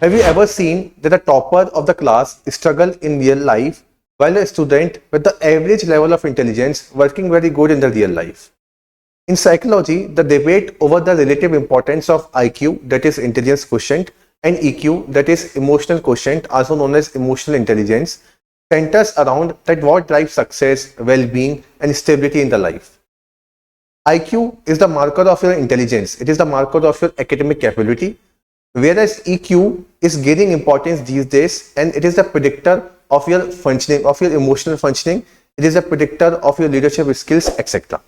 Have you ever seen that the topper of the class struggle in real life while a student with the average level of intelligence working very good in the real life? In psychology, the debate over the relative importance of IQ, that is intelligence quotient, and EQ, that is emotional quotient, also known as emotional intelligence, centers around that what drives success, well-being, and stability in the life. IQ is the marker of your intelligence. It is the marker of your academic capability, whereas EQ is gaining importance these days, and it is the predictor of your functioning, of your emotional functioning. It is a predictor of your leadership skills, etc.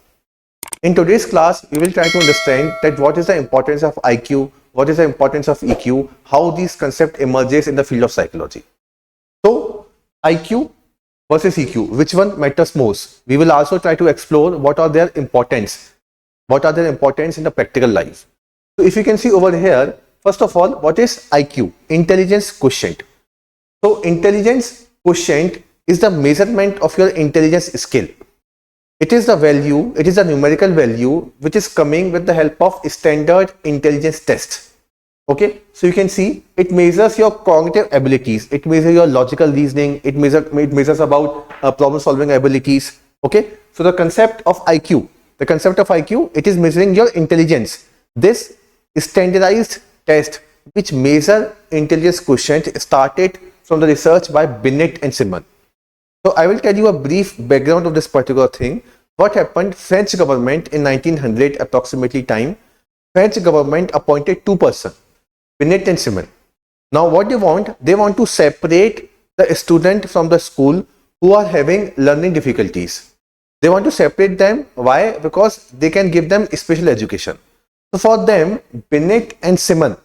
In today's class, we will try to understand that what is the importance of IQ, what is the importance of EQ, how these concept emerges in the field of psychology. So, IQ versus EQ, which one matters most? We will also try to explore what are their importance in the practical life. So, if you can see over here, first of all, what is IQ? Intelligence quotient. So, intelligence quotient is the measurement of your intelligence skill. It is the value, it is a numerical value which is coming with the help of standard intelligence test. Okay, so you can see it measures your cognitive abilities, it measures your logical reasoning, it measures about problem solving abilities. Okay, so the concept of IQ, it is measuring your intelligence. This standardized test which measure intelligence quotient started from the research by Binet and Simon. So I will tell you a brief background of this particular thing. What happened? French government in 1900 approximately time, French government appointed two persons, Binet and Simon. Now what they want? They want to separate the student from the school who are having learning difficulties. They want to separate them. Why? Because they can give them special education. So for them, Binet and Simon,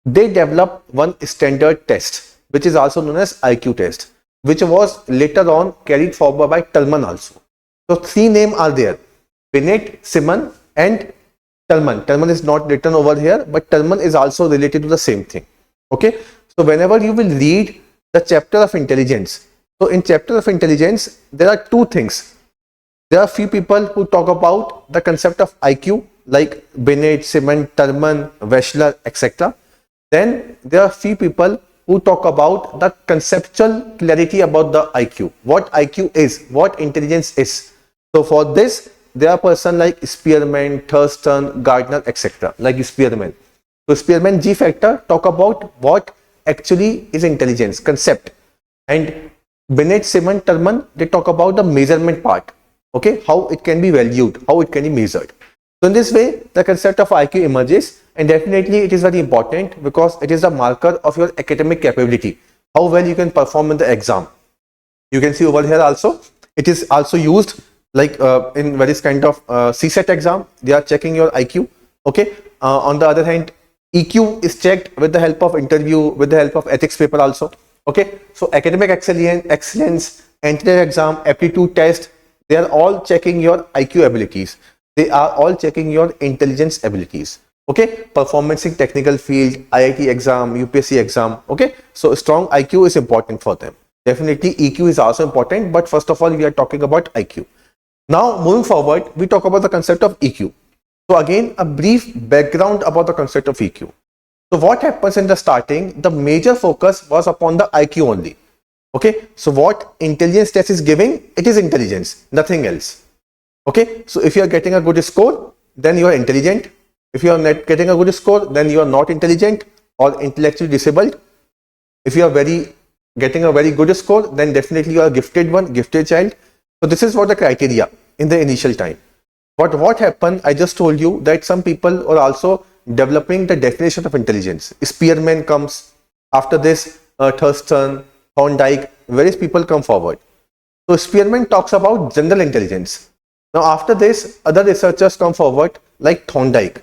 they developed one standard test which is also known as IQ test, which was later on carried forward by Talman also. So three names are there: Binet, Simon and Talman. Talman is not written over here, but Talman is also related to the same thing. Okay, so whenever you will read the chapter of intelligence, so in chapter of intelligence there are two things. There are few people who talk about the concept of IQ like Binet, Simon, Talman, Wechsler, etc. Then there are few people who talk about the conceptual clarity about the IQ, what IQ is, what intelligence is. So for this, there are persons like Spearman, Thurston, Gardner, etc. Like Spearman. So Spearman G factor talk about what actually is intelligence, concept. And Binet, Simon, Talman, they talk about the measurement part. Okay, how it can be valued, how it can be measured. So in this way, the concept of IQ emerges. And definitely it is very important because it is a marker of your academic capability, how well you can perform in the exam. You can see over here also, it is also used like in various kind of CSET exam, they are checking your IQ. Okay, on the other hand, EQ is checked with the help of interview, with the help of ethics paper also. Okay, so academic excellence, entrance exam, aptitude test, they are all checking your IQ abilities. They are all checking your intelligence abilities. Okay, performance in technical field, IIT exam, UPSC exam. Okay, so strong IQ is important for them. Definitely EQ is also important, but first of all we are talking about IQ. Now moving forward, we talk about the concept of EQ. So again, a brief background about the concept of EQ. So what happens in the starting, the major focus was upon the IQ only. Okay, so what intelligence test is giving, it is intelligence, nothing else. Okay, so if you are getting a good score, then you are intelligent. If you are not getting a good score, then you are not intelligent or intellectually disabled. If you are getting a very good score, then definitely you are a gifted one, gifted child. So this is what the criteria in the initial time. But what happened, I just told you that some people are also developing the definition of intelligence. Spearman comes, after this Thurston, Thorndike, various people come forward. So Spearman talks about general intelligence. Now after this, other researchers come forward like Thorndike.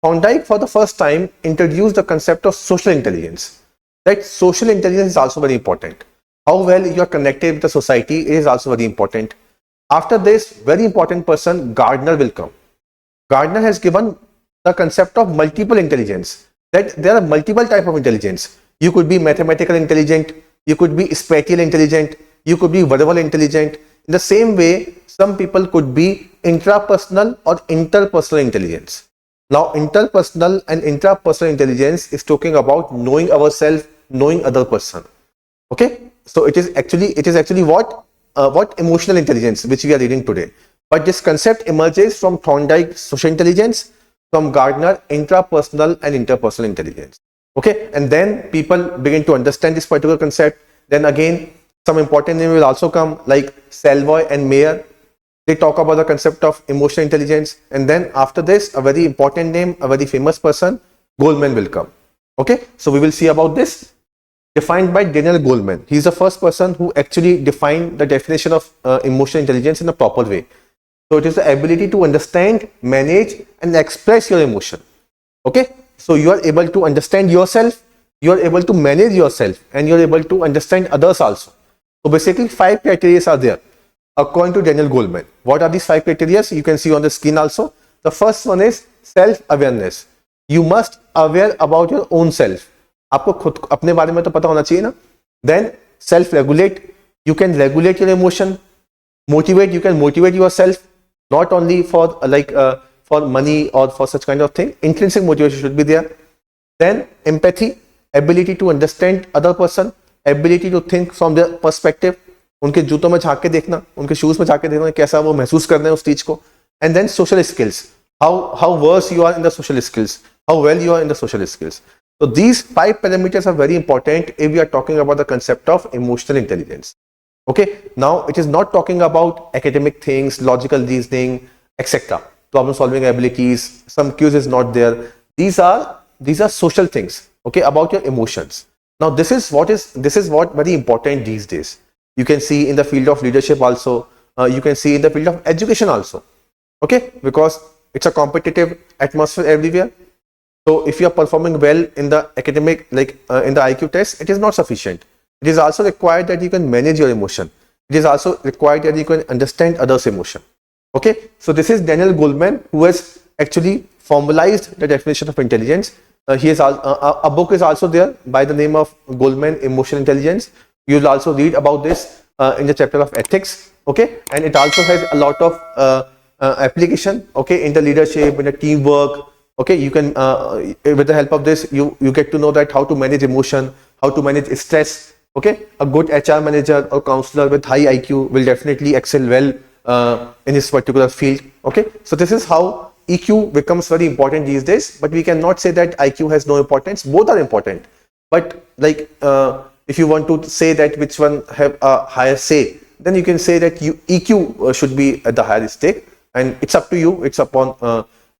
Thorndike for the first time introduced the concept of social intelligence. That social intelligence is also very important. How well you are connected with the society is also very important. After this, very important person, Gardner will come. Gardner has given the concept of multiple intelligence. That there are multiple types of intelligence. You could be mathematical intelligent, you could be spatial intelligent, you could be verbal intelligent. In the same way, some people could be intrapersonal or interpersonal intelligence. Now, interpersonal and intrapersonal intelligence is talking about knowing ourselves, knowing other person. Okay, so it is actually what emotional intelligence which we are reading today. But this concept emerges from Thorndike social intelligence, from Gardner intrapersonal and interpersonal intelligence. Okay, and then people begin to understand this particular concept. Then again, some important name will also come, like Salvoy and Mayer. They talk about the concept of emotional intelligence, and then after this, a very important name, a very famous person, Goleman, will come. Okay, so we will see about this. Defined by Daniel Goleman. He is the first person who actually defined the definition of emotional intelligence in a proper way. So it is the ability to understand, manage, and express your emotion. Okay, so you are able to understand yourself, you are able to manage yourself, and you are able to understand others also. So basically, 5 criteria are there according to Daniel Goleman. What are these 5 criteria? You can see on the screen also. The first one is self-awareness. You must aware about your own self. आपको खुद अपने बारे में तो पता होना चाहिए ना. Then self-regulate. You can regulate your emotion. Motivate. You can motivate yourself. Not only for for money or for such kind of thing. Intrinsic motivation should be there. Then empathy. Ability to understand other person. Ability to think from their perspective. उनके जूतों में झांक के देखना, उनके shoes में झांक के देखना, कैसा वो महसूस कर रहे हैं उस चीज को. And then social skills, how worse you are in the social skills, how well you are in the social skills. So these 5 parameters are very important if we are talking about the concept of emotional intelligence. Okay, now it is not talking about academic things, logical reasoning, etc., problem solving abilities, some cues is not there. These are social things, okay, about your emotions. Now this is what very important these days. You can see in the field of leadership also, you can see in the field of education also. Okay, because it's a competitive atmosphere everywhere. So if you are performing well in the academic, in the IQ test, it is not sufficient. It is also required that you can manage your emotion. It is also required that you can understand others' emotion. Okay, so this is Daniel Goleman, who has actually formalized the definition of intelligence. He has a book is also there by the name of Goleman, Emotional Intelligence. You will also read about this in the chapter of ethics. Okay, and it also has a lot of application. Okay, in the leadership, in the teamwork. Okay, you can with the help of this, you get to know that how to manage emotion, how to manage stress. Okay, a good HR manager or counselor with high IQ will definitely excel well in his particular field. Okay, so this is how EQ becomes very important these days. But we cannot say that IQ has no importance. Both are important. But if you want to say that which one have a higher say, then you can say that EQ should be at the higher stake, and it's up to you. It's upon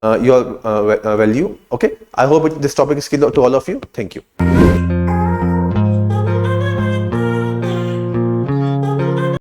your value. Okay, I hope this topic is clear to all of you. Thank you.